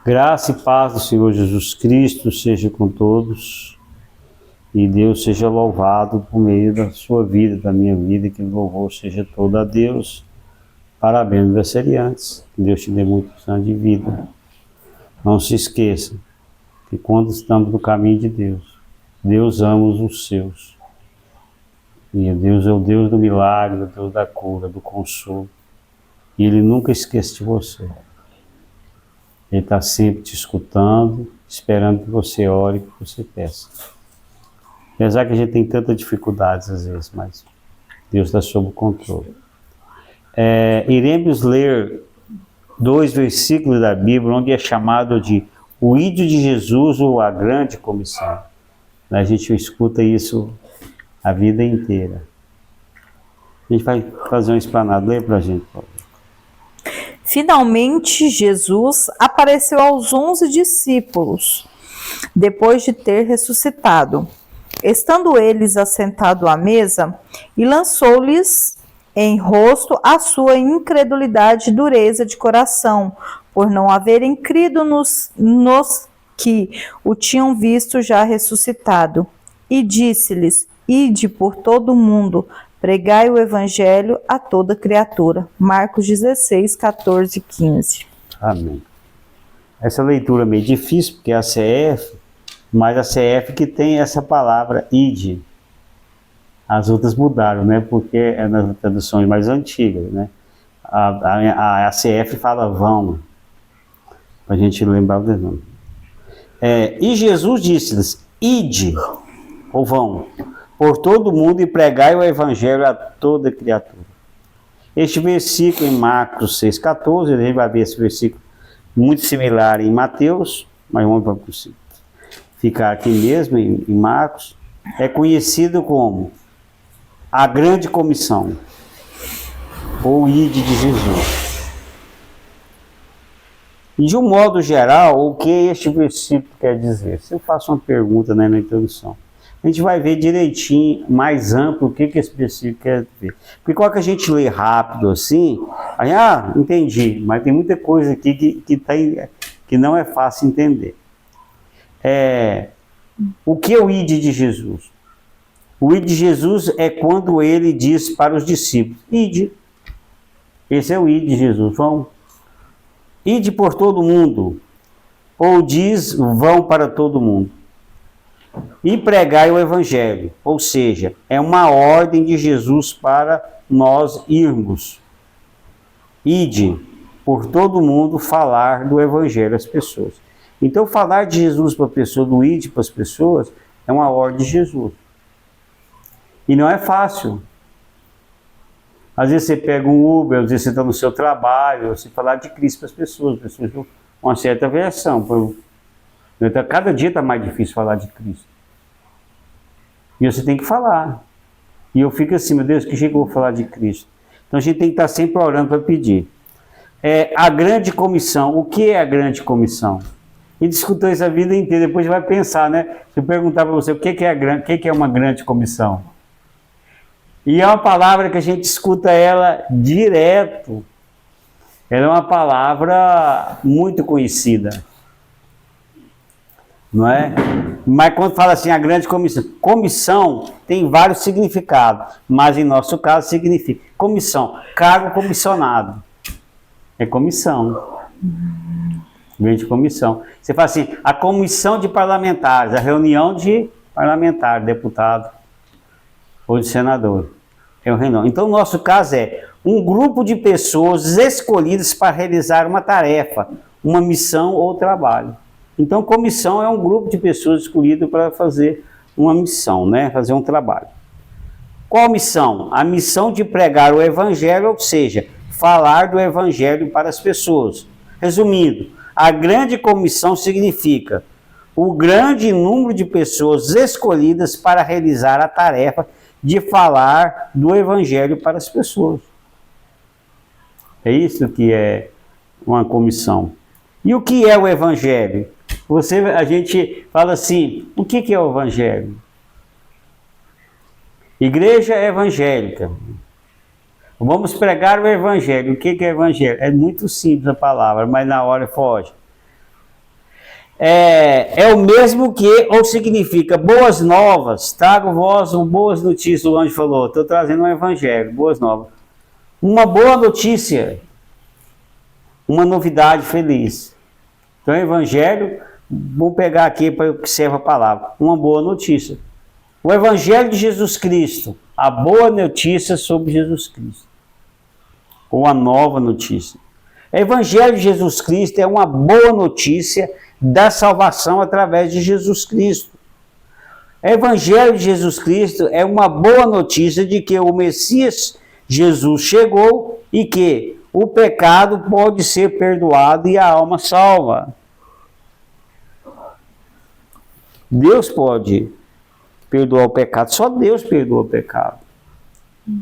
Graça e paz do Senhor Jesus Cristo seja com todos e Deus seja louvado por meio da sua vida, da minha vida, que o louvor seja todo a Deus. Parabéns, aniversariantes, que Deus te dê muitos anos de vida. Não se esqueça que quando estamos no caminho de Deus, Deus ama os seus. E Deus é o Deus do milagre, o Deus da cura, do consolo. E Ele nunca esquece de você. Ele está sempre te escutando, esperando que você ore, que você peça. Apesar que a gente tem tantas dificuldades às vezes, mas Deus está sob o controle. Iremos ler 2 versículos da Bíblia, onde é chamado de o ídolo de Jesus ou a grande comissão. A gente escuta isso a vida inteira. A gente vai fazer um explanado. Lê para a gente, por favor. Finalmente, Jesus apareceu aos 11 discípulos, depois de ter ressuscitado. Estando eles assentados à mesa, e lançou-lhes em rosto a sua incredulidade e dureza de coração, por não haverem crido nos que o tinham visto já ressuscitado. E disse-lhes: Ide por todo o mundo, pregai o evangelho a toda criatura. Marcos 16, 14 e 15. Amém. Essa leitura é meio difícil, porque é a CF, mas a CF que tem essa palavra ide. As outras mudaram, né? Porque é nas traduções mais antigas, né? A CF fala vão, para a gente lembrar o nome. E Jesus disse-lhes: ide, ou vão, por todo mundo e pregai o evangelho a toda criatura. Este versículo em Marcos 6,14, a gente vai ver esse versículo muito similar em Mateus, mas vamos ficar aqui mesmo em Marcos. É conhecido como a grande comissão, ou ide de Jesus. E de um modo geral, o que este versículo quer dizer? Se eu faço uma pergunta, né, na introdução, a gente vai ver direitinho, mais amplo, o que esse versículo quer dizer. Porque quando a gente lê rápido assim, aí, entendi, mas tem muita coisa aqui que não é fácil entender. O que é o ide de Jesus? O ide de Jesus é quando ele diz para os discípulos: ide. Esse é o ide de Jesus. Vão. Ide por todo mundo. Ou diz: vão para todo mundo. E pregai o evangelho. Ou seja, é uma ordem de Jesus para nós irmos. Ide por todo mundo falar do evangelho às pessoas. Então, falar de Jesus para a pessoa, do ide para as pessoas, é uma ordem de Jesus. E não é fácil. Às vezes você pega um Uber, às vezes você está no seu trabalho, você falar de Cristo para as pessoas com uma certa aversão. Cada dia está mais difícil falar de Cristo. E você tem que falar. E eu fico assim, meu Deus, que jeito eu vou falar de Cristo? Então a gente tem que estar sempre orando para pedir. A grande comissão. O que é a grande comissão? A gente escutou isso a vida inteira, depois vai pensar, né? Se eu perguntar para você o que é uma grande comissão. E é uma palavra que a gente escuta ela direto. Ela é uma palavra muito conhecida. Não é? Mas quando fala assim, a grande comissão. Comissão tem vários significados, mas em nosso caso significa comissão, cargo comissionado. É comissão. Grande comissão. Você fala assim, a comissão de parlamentares, a reunião de parlamentares, deputado ou de senador. É o reunião. Então, o nosso caso é um grupo de pessoas escolhidas para realizar uma tarefa, uma missão ou trabalho. Então, comissão é um grupo de pessoas escolhidas para fazer uma missão, né? Fazer um trabalho. Qual missão? A missão de pregar o evangelho, ou seja, falar do evangelho para as pessoas. Resumindo, a grande comissão significa o grande número de pessoas escolhidas para realizar a tarefa de falar do evangelho para as pessoas. É isso que é uma comissão. E o que é o evangelho? A gente fala assim, o que é o evangelho? Igreja evangélica. Vamos pregar o evangelho. O que é evangelho? É muito simples a palavra, mas na hora foge. é o mesmo que, ou significa, boas novas, trago vós boas notícias, o anjo falou, estou trazendo um evangelho, boas novas. Uma boa notícia, uma novidade feliz. Então, evangelho, vamos pegar aqui para que serve a palavra, uma boa notícia. O evangelho de Jesus Cristo, a boa notícia sobre Jesus Cristo. Ou a nova notícia. O evangelho de Jesus Cristo é uma boa notícia da salvação através de Jesus Cristo. O evangelho de Jesus Cristo é uma boa notícia de que o Messias Jesus chegou e que o pecado pode ser perdoado e a alma salva. Deus pode perdoar o pecado, só Deus perdoa o pecado.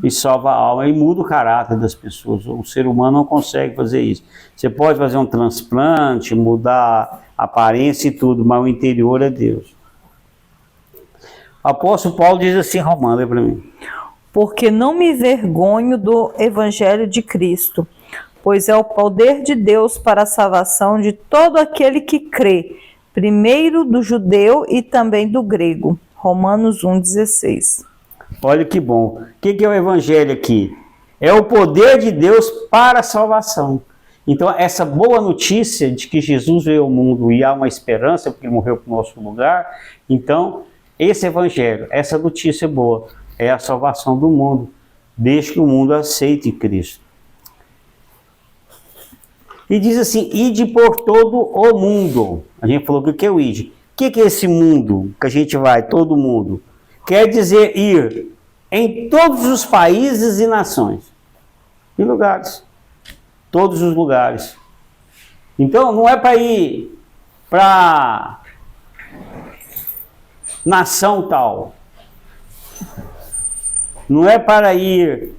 E salva a alma e muda o caráter das pessoas. O ser humano não consegue fazer isso. Você pode fazer um transplante, mudar a aparência e tudo, mas o interior é Deus. O apóstolo Paulo diz assim, Romano, lê para mim. Porque não me vergonho do evangelho de Cristo, pois é o poder de Deus para a salvação de todo aquele que crê, primeiro do judeu e também do grego. Romanos 1,16. Olha que bom. O que é o evangelho aqui? É o poder de Deus para a salvação. Então, essa boa notícia de que Jesus veio ao mundo e há uma esperança, porque ele morreu para o nosso lugar, então, esse evangelho, essa notícia boa, é a salvação do mundo, desde que o mundo aceite Cristo. E diz assim, ide por todo o mundo. A gente falou que o que é o ide? O que é esse mundo que a gente vai, todo mundo? Quer dizer ir em todos os países e nações. E lugares. Todos os lugares. Então, não é para ir para nação tal. Não é para ir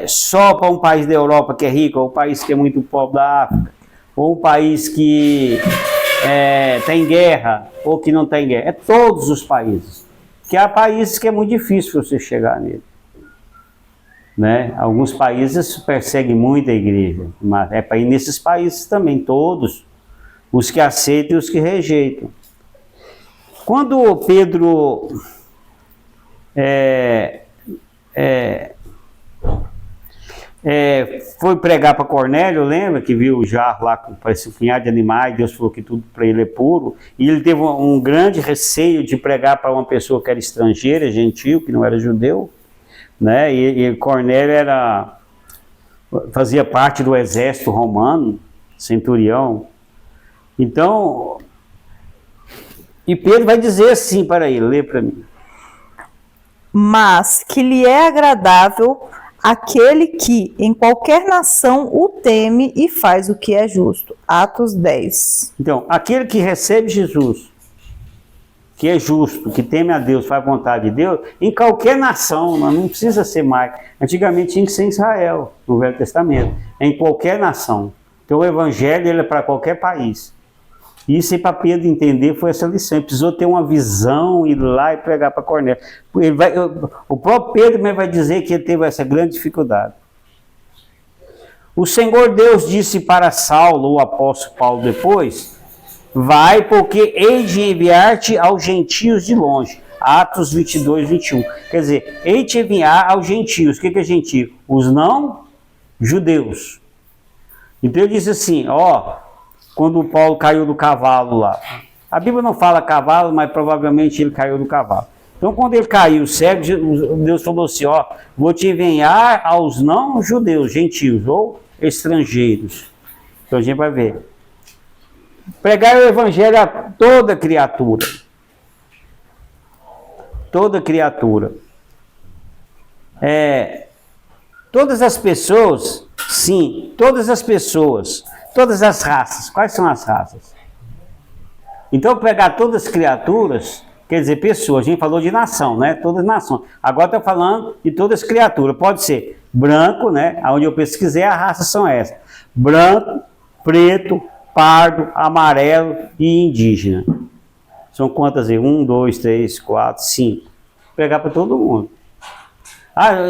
só para um país da Europa que é rico, ou um país que é muito pobre da África, ou um país que tem guerra, ou que não tem guerra. É todos os países. Que há países que é muito difícil você chegar nele. Né? Alguns países perseguem muito a igreja, mas é para ir nesses países também, todos, os que aceitam e os que rejeitam. Quando Pedro foi pregar para Cornélio, lembra que viu o jarro lá com um punhado de animais, Deus falou que tudo para ele é puro, e ele teve um grande receio de pregar para uma pessoa que era estrangeira, gentil, que não era judeu, né? E Cornélio fazia parte do exército romano, centurião. Então, e Pedro vai dizer assim para ele, lê para mim. Mas que lhe é agradável aquele que em qualquer nação o teme e faz o que é justo. Atos 10. Então, aquele que recebe Jesus, que é justo, que teme a Deus, faz a vontade de Deus, em qualquer nação, não precisa ser mais. Antigamente tinha que ser em Israel, no Velho Testamento. Em qualquer nação. Então o evangelho ele é para qualquer país. Isso aí para Pedro entender foi essa lição. Ele precisou ter uma visão, ir lá e pregar para Cornélio. O próprio Pedro mesmo vai dizer que ele teve essa grande dificuldade. O Senhor Deus disse para Saulo, o apóstolo Paulo depois, vai porque hei de enviar-te aos gentios de longe. Atos 22, 21. Quer dizer, hei de enviar aos gentios. O que é gentio? Os não judeus. Então ele diz assim, quando o Paulo caiu do cavalo lá. A Bíblia não fala cavalo, mas provavelmente ele caiu do cavalo. Então quando ele caiu cego, Deus falou assim, vou te enviar aos não judeus, gentios ou estrangeiros. Então a gente vai ver. Pregar o evangelho a toda criatura. Toda criatura. Todas as pessoas, sim, todas as pessoas, todas as raças. Quais são as raças? Então, pregar todas as criaturas, quer dizer, pessoas, a gente falou de nação, né? Todas as nações. Agora está falando de todas as criaturas. Pode ser branco, né? Onde eu pesquisei, a raça são essas. Branco, preto, pardo, amarelo e indígena. São quantas aí? 1, 2, 3, 4, 5. Pregar para todo mundo.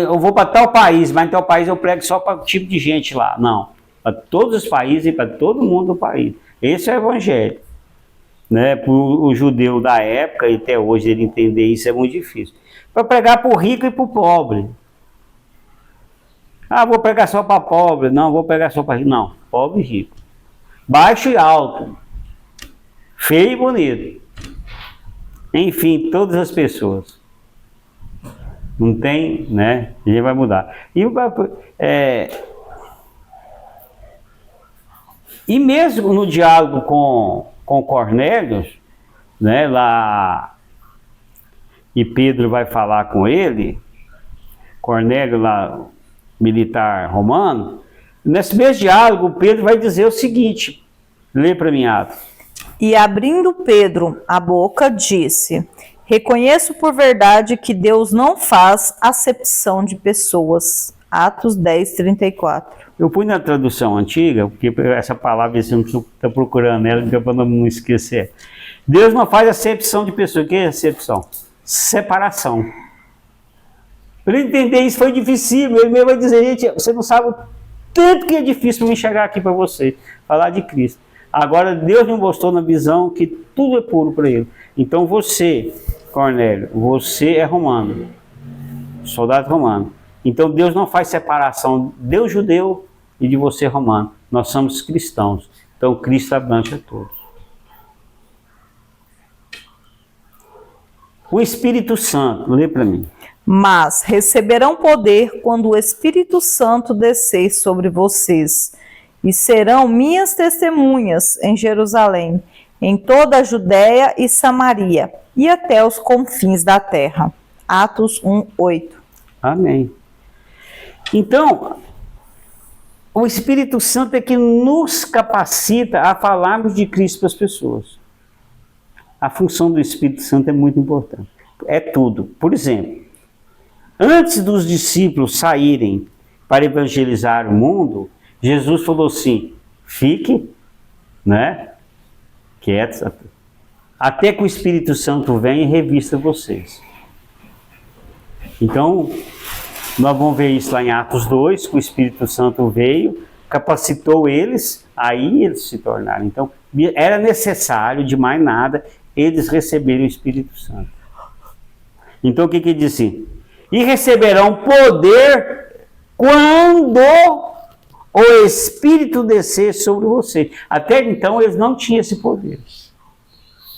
Eu vou para tal país, mas em tal país eu prego só para o tipo de gente lá. Não. Para todos os países e para todo mundo do país. Esse é o evangelho. né? Para o judeu da época, e até hoje ele entender isso é muito difícil. Para pregar para o rico e para o pobre. Ah, vou pregar só para pobre. Não, vou pregar só para rico. Não, pobre e rico. Baixo e alto. Feio e bonito. Enfim, todas as pessoas. Não tem, né? A gente vai mudar. E mesmo no diálogo com Cornélio, né? Lá, e Pedro vai falar com ele, Cornélio lá, militar romano, nesse mesmo diálogo, Pedro vai dizer o seguinte, lê para mim, Atos. E abrindo Pedro a boca, disse: reconheço por verdade que Deus não faz acepção de pessoas. Atos 10, 34. Eu pus na tradução antiga, porque essa palavra você não precisa estar procurando ela, para não esquecer. Deus não faz acepção de pessoas. O que é acepção? Separação. Para ele entender isso foi difícil. Ele mesmo vai dizer, gente, você não sabe o tanto que é difícil para mim chegar aqui para você, falar de Cristo. Agora, Deus me mostrou na visão que tudo é puro para ele. Então você, Cornélio, você é romano, soldado romano. Então Deus não faz separação de judeu e de você romano. Nós somos cristãos. Então Cristo abrange a todos. O Espírito Santo, lê para mim. Mas receberão poder quando o Espírito Santo descer sobre vocês, e serão minhas testemunhas em Jerusalém, em toda a Judéia e Samaria, e até os confins da terra. Atos 1, 8. Amém. Então, o Espírito Santo é que nos capacita a falarmos de Cristo para as pessoas. A função do Espírito Santo é muito importante. É tudo. Por exemplo, antes dos discípulos saírem para evangelizar o mundo, Jesus falou assim, fique, né, quietos, até que o Espírito Santo venha e revista vocês. Então, nós vamos ver isso lá em Atos 2, que o Espírito Santo veio, capacitou eles, aí eles se tornaram. Então, era necessário, de mais nada, eles receberem o Espírito Santo. Então, o que ele disse? E receberão poder quando o Espírito descer sobre vocês. Até então, eles não tinham esse poder.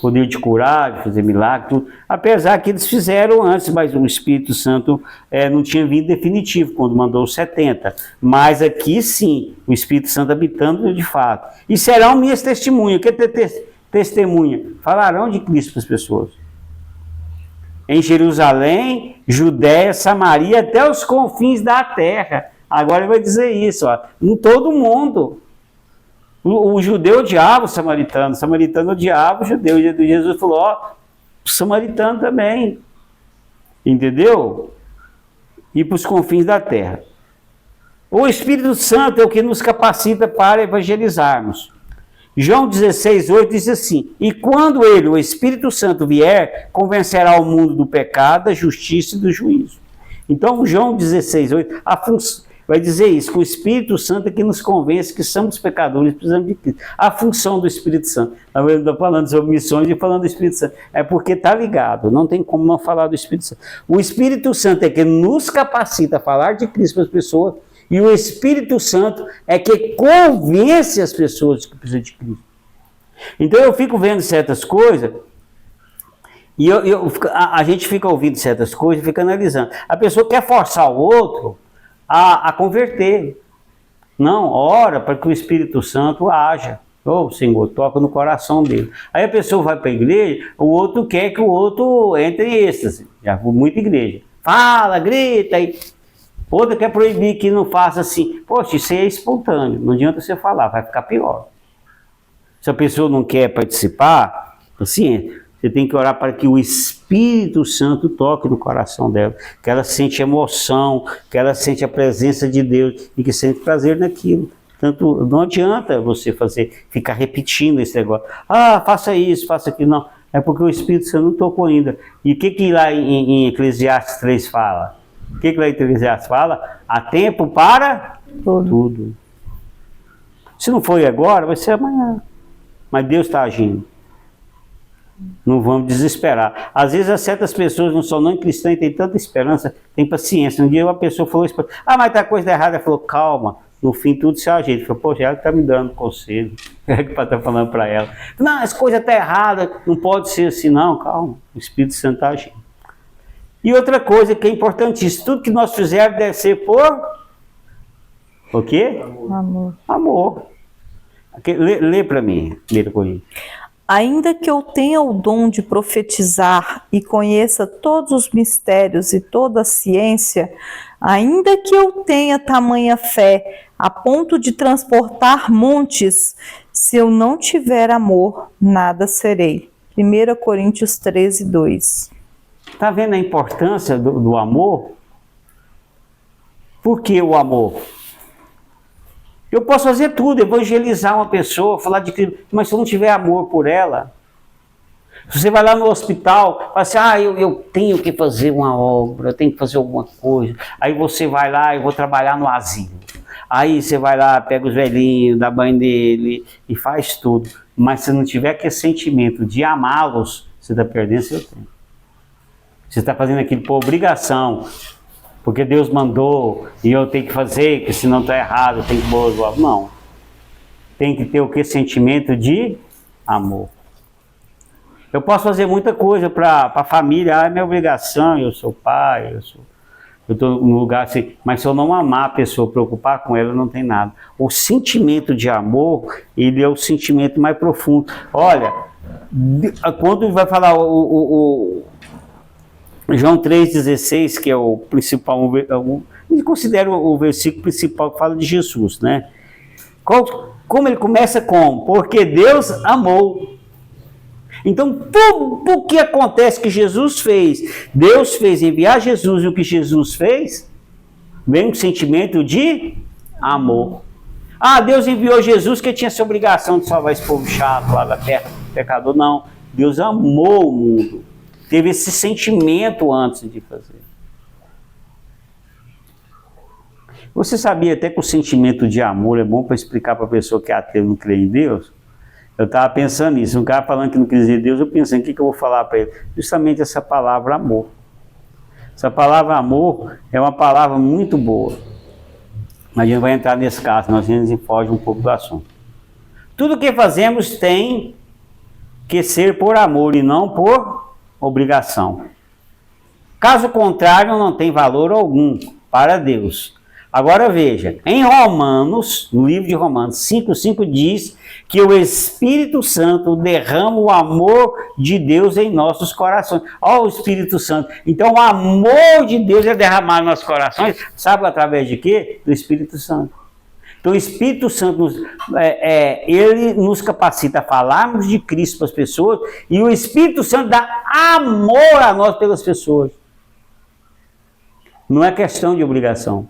Poder de curar, de fazer milagre, tudo. Apesar que eles fizeram antes, mas o Espírito Santo não tinha vindo definitivo, quando mandou os 70. Mas aqui sim, o Espírito Santo habitando de fato. E serão minhas testemunhas. O que é testemunha? Falarão de Cristo para as pessoas. Em Jerusalém, Judéia, Samaria, até os confins da terra. Agora ele vai dizer isso, ó, em todo mundo. O judeu odiava o samaritano odiava o judeu. E Jesus falou, ó, o samaritano também. Entendeu? E para os confins da terra. O Espírito Santo é o que nos capacita para evangelizarmos. João 16, 8 diz assim, e quando ele, o Espírito Santo, vier, convencerá o mundo do pecado, da justiça e do juízo. Então, João 16, 8, vai dizer isso, que o Espírito Santo é que nos convence que somos pecadores e precisamos de Cristo. A função do Espírito Santo, eu estou falando sobre missões e falando do Espírito Santo, é porque está ligado, não tem como não falar do Espírito Santo. O Espírito Santo é que nos capacita a falar de Cristo para as pessoas, e o Espírito Santo é que convence as pessoas que precisam de Cristo. Então eu fico vendo certas coisas, e a gente fica ouvindo certas coisas e fica analisando. A pessoa quer forçar o outro a converter. Não, ora para que o Espírito Santo haja. Ô, Senhor, toca no coração dele. Aí a pessoa vai para a igreja, o outro quer que o outro entre em êxtase. Já fui muita igreja. Fala, grita aí. Outra quer proibir que não faça assim. Poxa, isso é espontâneo, não adianta você falar, vai ficar pior. Se a pessoa não quer participar, assim, você tem que orar para que o Espírito Santo toque no coração dela, que ela sente emoção, que ela sente a presença de Deus e que sente prazer naquilo. Tanto não adianta você ficar repetindo esse negócio. Ah, faça isso, faça aquilo. Não, é porque o Espírito Santo não tocou ainda. E o que lá em Eclesiastes 3 fala? O que lá em Eclesiastes fala? Há tempo para tudo. Se não foi agora, vai ser amanhã. Mas Deus está agindo. Não vamos desesperar. Às vezes, certas pessoas não são não cristãs e têm tanta esperança, têm paciência. Um dia uma pessoa falou isso, mas tá coisa errada. Ela falou, calma, no fim tudo se ajeita. Falou, poxa, ela está me dando conselho. É que está falando para ela. Não, essa coisa está errada, não pode ser assim, não, calma. O Espírito Santo está agindo. E outra coisa que é importantíssima, tudo que nós fizermos deve ser por... O quê? Amor. Amor. Lê para mim, 1 Coríntios. Ainda que eu tenha o dom de profetizar e conheça todos os mistérios e toda a ciência, ainda que eu tenha tamanha fé a ponto de transportar montes, se eu não tiver amor, nada serei. 1 Coríntios 13, 2. Está vendo a importância do amor? Por que o amor? Eu posso fazer tudo, evangelizar uma pessoa, falar de Cristo, mas se eu não tiver amor por ela, se você vai lá no hospital, fala assim, eu tenho que fazer uma obra, eu tenho que fazer alguma coisa, aí você vai lá, eu vou trabalhar no asilo, aí você vai lá, pega os velhinhos, dá banho dele e faz tudo, mas se não tiver aquele sentimento de amá-los, você está perdendo seu tempo. Você está fazendo aquilo por obrigação, porque Deus mandou e eu tenho que fazer, que senão está errado, eu tenho que boa. Não. Tem que ter o que? Sentimento de amor. Eu posso fazer muita coisa para a família, é minha obrigação, eu sou pai, eu estou num lugar assim, mas se eu não amar a pessoa, preocupar com ela, não tem nada. O sentimento de amor, ele é o sentimento mais profundo. Olha, quando vai falar João 3,16, que é o principal, eu considero o versículo principal que fala de Jesus, né? Como ele começa com? Porque Deus amou. Então, tudo o que acontece que Jesus fez, Deus fez enviar Jesus, e o que Jesus fez, vem um sentimento de amor. Deus enviou Jesus que tinha essa obrigação de salvar esse povo chato lá da terra, pecador. Não, Deus amou o mundo. Teve esse sentimento antes de fazer. Você sabia até que o sentimento de amor é bom para explicar para a pessoa que é ateu e não crê em Deus? Eu estava pensando nisso. Um cara falando que não quer dizer Deus, eu pensei, o que eu vou falar para ele? Justamente essa palavra amor. Essa palavra amor é uma palavra muito boa. Mas a gente vai entrar nesse caso, nós a gente foge um pouco do assunto. Tudo que fazemos tem que ser por amor e não por obrigação. Caso contrário, não tem valor algum para Deus. Agora veja, em Romanos, no livro de Romanos 5,5 diz que o Espírito Santo derrama o amor de Deus em nossos corações. Olha o Espírito Santo. Então o amor de Deus é derramado nos nossos corações, sabe através de quê? Do Espírito Santo. Então o Espírito Santo, ele nos capacita a falarmos de Cristo para as pessoas, e o Espírito Santo dá amor a nós pelas pessoas. Não é questão de obrigação.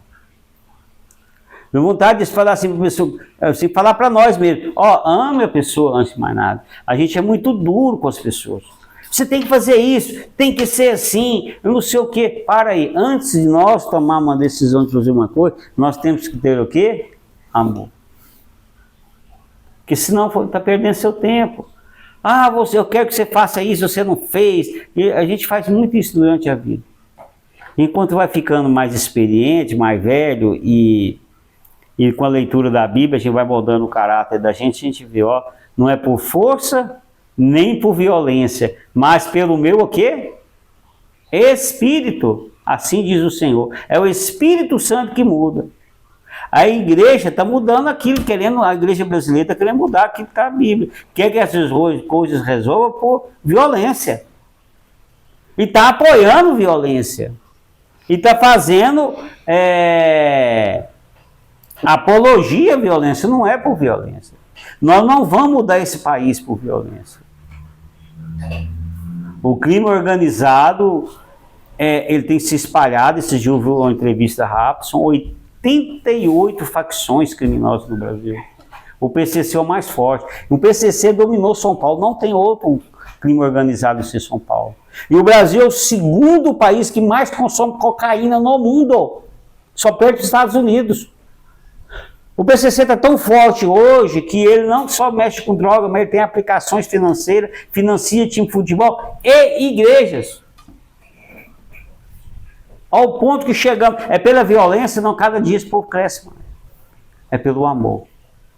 Deu vontade de falar assim para a pessoa, assim, falar para nós mesmos, ame a pessoa antes de mais nada. A gente é muito duro com as pessoas. Você tem que fazer isso, tem que ser assim, eu não sei o quê. Para aí, antes de nós tomar uma decisão de fazer uma coisa, nós temos que ter o quê? Amor. Porque senão está perdendo seu tempo. Eu quero que você faça isso, você não fez. E a gente faz muito isso durante a vida. Enquanto vai ficando mais experiente, mais velho e com a leitura da Bíblia, a gente vai moldando o caráter da gente, a gente vê, não é por força, nem por violência, mas pelo meu o quê? Espírito, assim diz o Senhor. É o Espírito Santo que muda. A igreja está mudando aquilo, a igreja brasileira está querendo mudar aquilo que está na Bíblia. Quer que essas coisas resolvam por violência. E está apoiando violência. E está fazendo apologia à violência. Não é por violência. Nós não vamos mudar esse país por violência. O crime organizado, ele tem se espalhado. Esse dia eu vi uma entrevista rápida, são 88 facções criminosas no Brasil. O PCC é o mais forte. O PCC dominou São Paulo. Não tem outro crime organizado em São Paulo. E o Brasil é o segundo país que mais consome cocaína no mundo. Só perto dos Estados Unidos. O PCC está tão forte hoje que ele não só mexe com droga, mas ele tem aplicações financeiras, financia time de futebol e igrejas. Ao ponto que chegamos, é pela violência, não, cada dia esse povo cresce mais. É pelo amor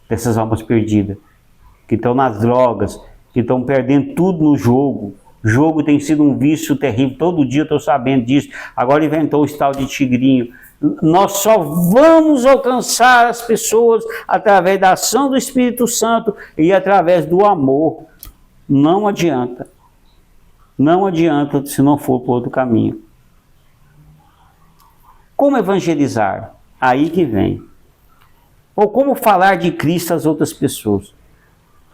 dessas almas perdidas, que estão nas drogas, que estão perdendo tudo no jogo. O jogo tem sido um vício terrível, todo dia eu estou sabendo disso. Agora inventou o tal de tigrinho. Nós só vamos alcançar as pessoas através da ação do Espírito Santo e através do amor. Não adianta. Não adianta se não for por outro caminho. Como evangelizar? Aí que vem. Ou como falar de Cristo às outras pessoas?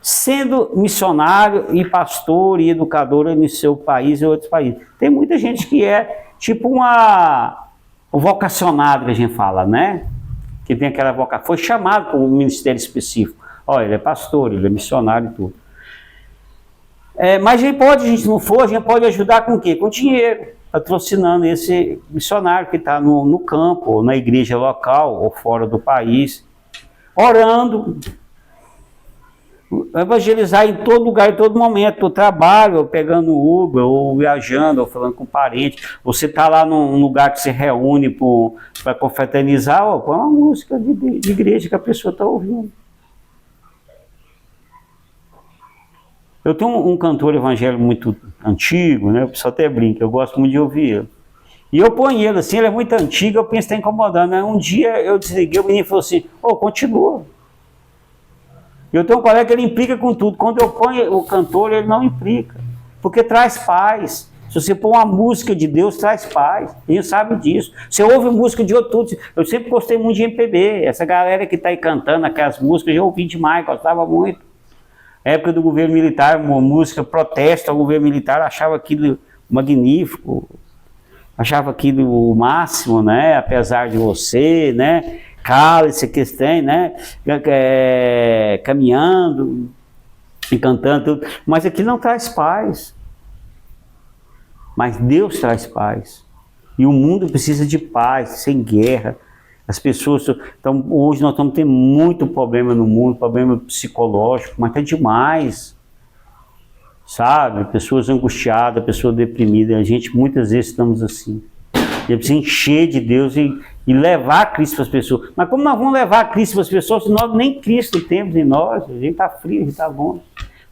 Sendo missionário e pastor e educador no seu país e em outros países. Tem muita gente que é tipo o vocacionado que a gente fala, né? Que tem aquela vocação. Foi chamado para um ministério específico. Olha, ele é pastor, ele é missionário e tudo. Mas a gente não for, a gente pode ajudar com o quê? Com dinheiro, patrocinando esse missionário que está no campo, ou na igreja local, ou fora do país, orando, evangelizar em todo lugar, em todo momento, no trabalho, ou pegando Uber, ou viajando, ou falando com parente. Você está lá num lugar que se reúne para confraternizar, põe uma música de igreja que a pessoa está ouvindo. Eu tenho um cantor evangélico muito antigo, né? O pessoal até brinca, eu gosto muito de ouvir ele. E eu ponho ele assim, ele é muito antigo, eu penso que está incomodando. Né? Um dia eu desliguei, o menino falou assim, continua. Eu tenho um colega que ele implica com tudo. Quando eu ponho o cantor, ele não implica. Porque traz paz. Se você pôr uma música de Deus, traz paz. A gente sabe disso. Você ouve música de outro. Eu sempre gostei muito de MPB. Essa galera que está aí cantando aquelas músicas, eu ouvi demais, gostava muito. Na época do governo militar, uma música protesto ao governo militar, achava aquilo magnífico. Achava aquilo o máximo, né? Apesar de você, né? Cálice que tem, né? Caminhando e cantando tudo. Mas aquilo não traz paz. Mas Deus traz paz. E o mundo precisa de paz, sem guerra. As pessoas então hoje nós estamos tendo muito problema no mundo, problema psicológico, mas é demais. Sabe? Pessoas angustiadas, pessoas deprimidas. A gente muitas vezes estamos assim. A gente precisa encher de Deus e levar Cristo para as pessoas. Mas como nós vamos levar Cristo para as pessoas se nós nem Cristo temos em nós? A gente está frio, a gente está longe.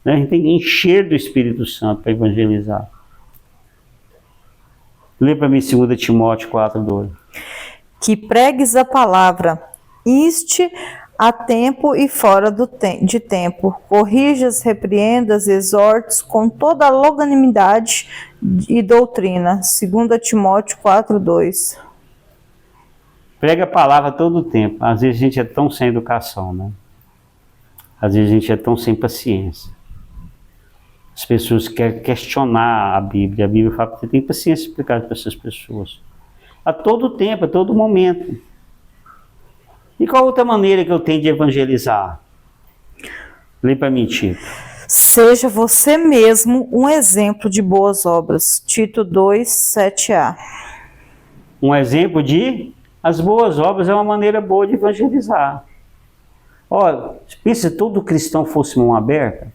Né? A gente tem que encher do Espírito Santo para evangelizar. Lê para mim 2 Timóteo 4:2. Que pregues a palavra, inste a tempo e fora de tempo, corrijas, repreendas, exortes com toda a longanimidade e doutrina. 2 Timóteo 4:2. Prega a palavra todo o tempo. Às vezes a gente é tão sem educação, né? Às vezes a gente é tão sem paciência. As pessoas querem questionar a Bíblia. A Bíblia fala que você tem paciência de explicar para essas pessoas. A todo tempo, a todo momento. E qual outra maneira que eu tenho de evangelizar? Lê para mim, Tito. Seja você mesmo um exemplo de boas obras. Tito 2:7a. Um exemplo de... As boas obras é uma maneira boa de evangelizar. Olha, pensa se todo cristão fosse mão aberta.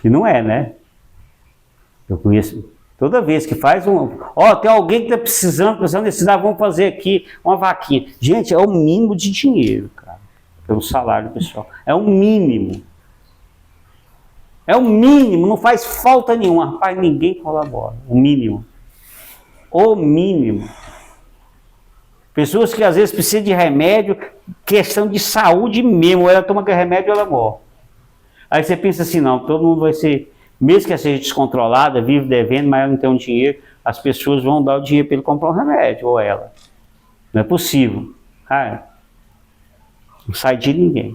Que não é, né? Eu conheço... Toda vez que faz tem alguém que está precisando necessitar, vamos fazer aqui uma vaquinha. Gente, é o mínimo de dinheiro, cara, pelo salário pessoal. É o mínimo. É o mínimo, não faz falta nenhuma. Rapaz, ninguém colabora. O mínimo. O mínimo. Pessoas que às vezes precisam de remédio, questão de saúde mesmo. Ela toma aquele remédio e ela morre. Aí você pensa assim, não, todo mundo vai ser... Mesmo que ela seja descontrolada, vive devendo, mas ela não tem um dinheiro, as pessoas vão dar o dinheiro para ele comprar um remédio, ou ela. Não é possível. Cara, não sai de ninguém.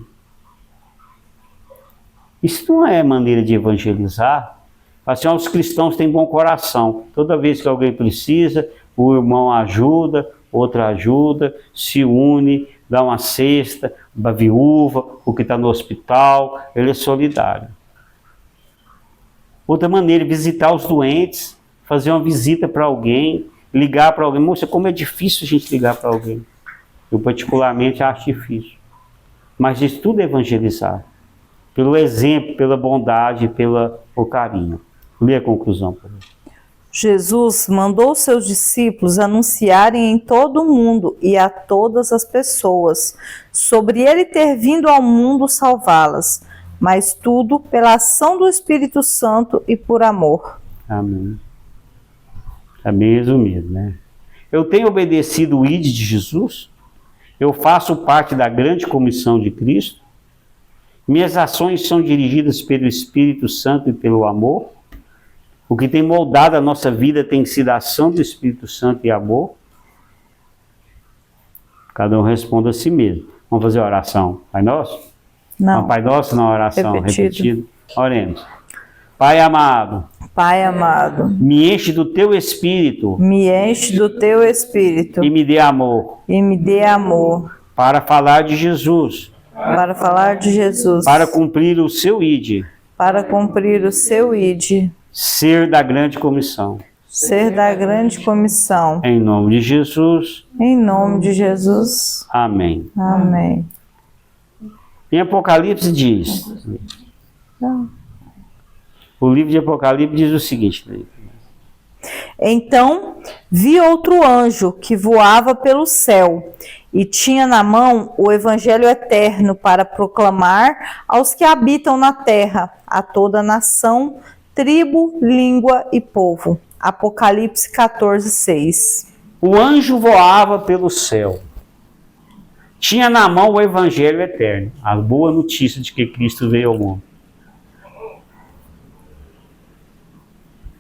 Isso não é maneira de evangelizar. Assim, os cristãos têm bom coração. Toda vez que alguém precisa, o irmão ajuda, outra ajuda, se une, dá uma cesta, uma viúva, o que está no hospital, ele é solidário. Outra maneira, visitar os doentes, fazer uma visita para alguém, ligar para alguém. Moça, como é difícil a gente ligar para alguém. Eu particularmente acho difícil. Mas isso tudo é evangelizar. Pelo exemplo, pela bondade, pelo carinho. Lê a conclusão, por favor. Jesus mandou seus discípulos anunciarem em todo o mundo e a todas as pessoas sobre ele ter vindo ao mundo salvá-las, mas tudo pela ação do Espírito Santo e por amor. Amém. Está bem resumido, né? Eu tenho obedecido o ID de Jesus? Eu faço parte da grande comissão de Cristo? Minhas ações são dirigidas pelo Espírito Santo e pelo amor? O que tem moldado a nossa vida tem sido a ação do Espírito Santo e amor? Cada um responda a si mesmo. Vamos fazer a oração. Pai Nosso? Não. Pai Nosso na oração repetida. Oremos. Pai amado. Pai amado. Me enche do teu Espírito. Me enche do teu Espírito. E me dê amor. E me dê amor. Para falar de Jesus. Para falar de Jesus. Para cumprir o seu ID. Para cumprir o seu ID. Ser da grande comissão. Ser da grande comissão. Em nome de Jesus. Em nome de Jesus. Amém. Amém. Em Apocalipse diz. O livro de Apocalipse diz o seguinte. Então vi outro anjo que voava pelo céu e tinha na mão o evangelho eterno para proclamar aos que habitam na terra, a toda nação, tribo, língua e povo. Apocalipse 14:6. O anjo voava pelo céu. Tinha na mão o evangelho eterno, a boa notícia de que Cristo veio ao mundo.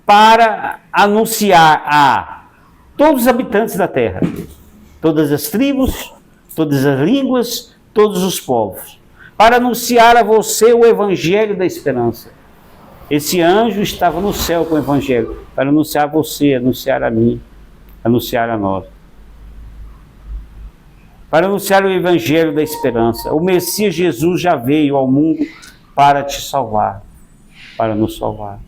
Para anunciar a todos os habitantes da terra, todas as tribos, todas as línguas, todos os povos, para anunciar a você o evangelho da esperança. Esse anjo estava no céu com o evangelho, para anunciar a você, anunciar a mim, anunciar a nós. Para anunciar o evangelho da esperança. O Messias Jesus já veio ao mundo para te salvar, para nos salvar.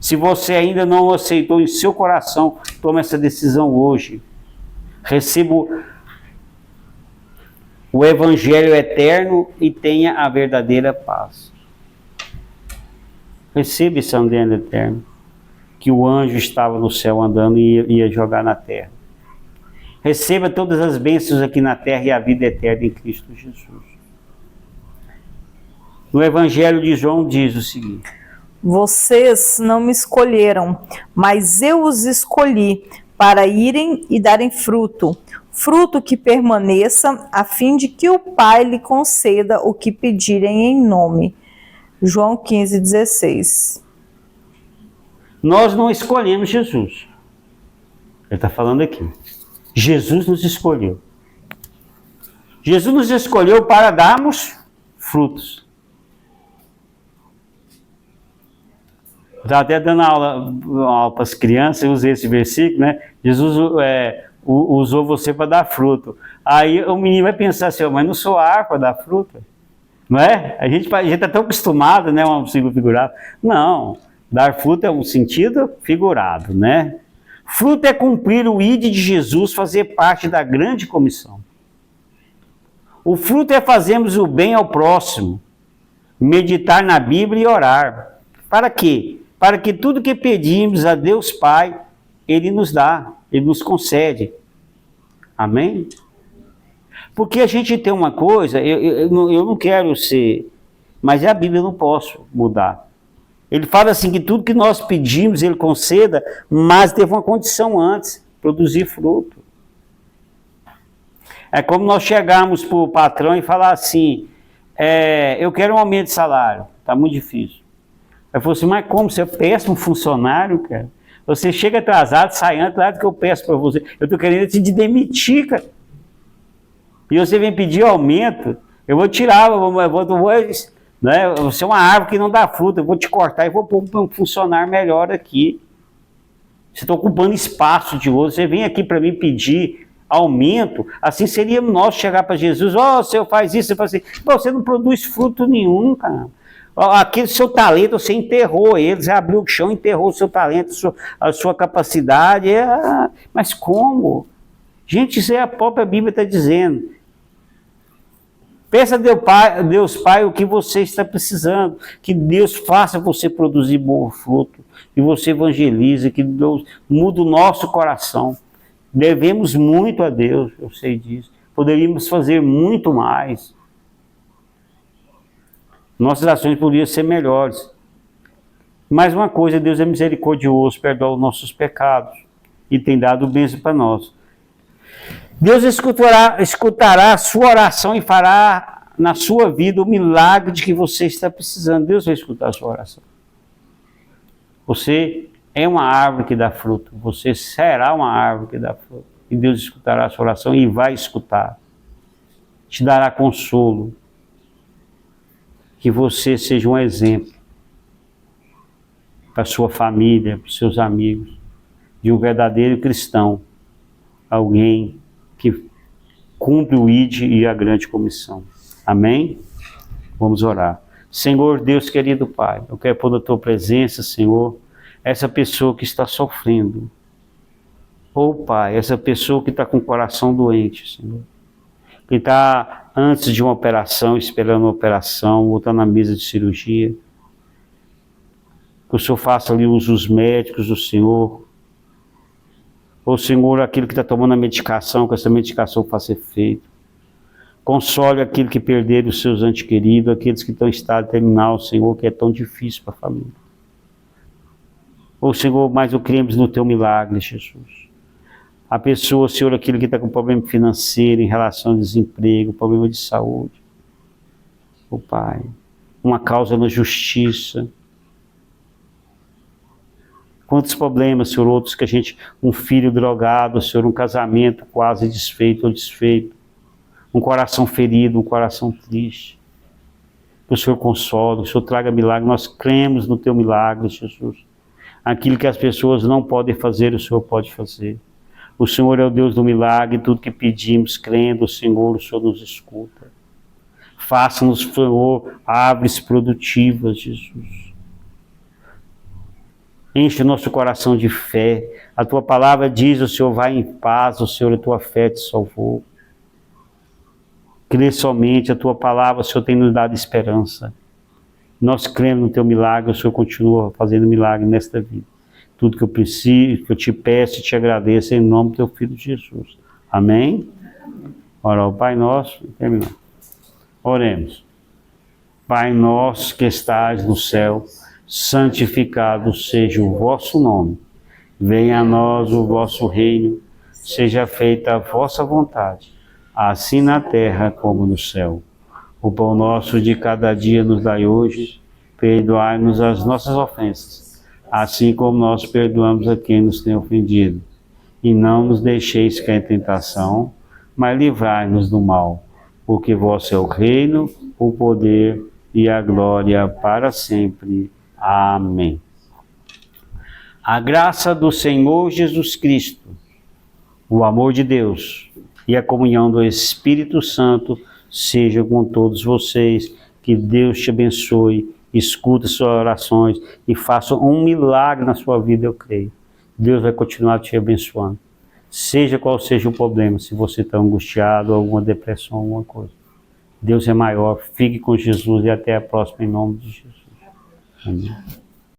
Se você ainda não o aceitou em seu coração, tome essa decisão hoje. Receba o evangelho eterno e tenha a verdadeira paz. Receba esse evangelho eterno, que o anjo estava no céu andando e ia jogar na terra. Receba todas as bênçãos aqui na terra e a vida eterna em Cristo Jesus. No evangelho de João diz o seguinte: vocês não me escolheram, mas eu os escolhi para irem e darem fruto, fruto que permaneça, a fim de que o Pai lhe conceda o que pedirem em nome. João 15:16. Nós não escolhemos Jesus. Ele está falando aqui. Jesus nos escolheu. Jesus nos escolheu para darmos frutos. Estava até dando aula para as crianças, eu usei esse versículo, né? Jesus usou você para dar fruto. Aí o menino vai pensar assim, mas não sou árvore para dar fruta. Não é? A gente está tão acostumado, né? Um sentido figurado. Não, dar fruto é um sentido figurado, né? Fruto é cumprir o ID de Jesus, fazer parte da grande comissão. O fruto é fazermos o bem ao próximo, meditar na Bíblia e orar. Para quê? Para que tudo que pedimos a Deus Pai, Ele nos dá, Ele nos concede. Amém? Porque a gente tem uma coisa, eu não quero ser, mas é a Bíblia, eu não posso mudar. Ele fala assim que tudo que nós pedimos, Ele conceda, mas teve uma condição antes, produzir fruto. É como nós chegarmos para o patrão e falar assim, eu quero um aumento de salário, está muito difícil. Ele falou assim, mas como? Você é péssimo funcionário, cara. Você chega atrasado, sai antes do que eu peço para você. Eu estou querendo te demitir, cara. E você vem pedir aumento, eu vou tirar, né? Você é uma árvore que não dá fruta, eu vou te cortar e vou pôr um funcionário melhor aqui. Você está ocupando espaço de outro, você vem aqui para mim pedir aumento, assim seria nós chegar para Jesus, o Senhor faz isso, você faz assim, você não produz fruto nenhum, cara. Aquele seu talento, você enterrou ele, você abriu o chão, enterrou o seu talento, a sua capacidade, mas como? Gente, isso é a própria Bíblia está dizendo. Peça a Deus Pai o que você está precisando. Que Deus faça você produzir bom fruto. Que você evangelize, que Deus mude o nosso coração. Devemos muito a Deus, eu sei disso. Poderíamos fazer muito mais. Nossas ações poderiam ser melhores. Mais uma coisa, Deus é misericordioso, perdoa os nossos pecados e tem dado bênção para nós. Deus escutará a sua oração e fará na sua vida o milagre de que você está precisando. Deus vai escutar a sua oração. Você é uma árvore que dá fruto. Você será uma árvore que dá fruto. E Deus escutará a sua oração e vai escutar. Te dará consolo. Que você seja um exemplo para a sua família, para os seus amigos, de um verdadeiro cristão. Alguém que cumpre o ID e a grande comissão. Amém? Vamos orar. Senhor Deus querido Pai, eu quero pôr na tua presença, Senhor, essa pessoa que está sofrendo. Oh Pai, essa pessoa que está com o coração doente, Senhor. Que está antes de uma operação, esperando uma operação, ou está na mesa de cirurgia. Que o Senhor faça ali uso dos médicos do Senhor. Ô Senhor, aquele que está tomando a medicação, que essa medicação faça efeito. Console aquele que perderam os seus entes queridos, aqueles que estão em estado terminal, Senhor, que é tão difícil para a família. Ô Senhor, mas o cremos no teu milagre, Jesus. A pessoa, Senhor, aquele que está com problema financeiro em relação ao desemprego, problema de saúde. Ô Pai, uma causa na justiça. Quantos problemas, Senhor, outros que a gente, um filho drogado, Senhor, um casamento quase desfeito ou desfeito, um coração ferido, um coração triste. Que o Senhor console, que o Senhor traga milagre, nós cremos no teu milagre, Jesus. Aquilo que as pessoas não podem fazer, o Senhor pode fazer. O Senhor é o Deus do milagre, tudo que pedimos, crendo, o Senhor nos escuta. Faça-nos, Senhor, árvores produtivas, Jesus. Enche o nosso coração de fé. A tua palavra diz, o Senhor vai em paz, o Senhor, a tua fé te salvou. Crê somente, a tua palavra, o Senhor tem nos dado esperança. Nós cremos no teu milagre, o Senhor continua fazendo milagre nesta vida. Tudo que eu preciso, que eu te peço e te agradeço em nome do teu Filho Jesus. Amém? Ora, o Pai Nosso, terminamos. Oremos. Pai nosso que estás no céu, santificado seja o vosso nome. Venha a nós o vosso reino, seja feita a vossa vontade, assim na terra como no céu. O pão nosso de cada dia nos dai hoje, perdoai-nos as nossas ofensas, assim como nós perdoamos a quem nos tem ofendido. E não nos deixeis cair em tentação, mas livrai-nos do mal, porque vosso é o reino, o poder e a glória para sempre. Amém. A graça do Senhor Jesus Cristo, o amor de Deus e a comunhão do Espírito Santo seja com todos vocês. Que Deus te abençoe, escuta suas orações e faça um milagre na sua vida, eu creio. Deus vai continuar te abençoando. Seja qual seja o problema, se você está angustiado, alguma depressão, alguma coisa. Deus é maior, fique com Jesus e até a próxima em nome de Jesus. Amém.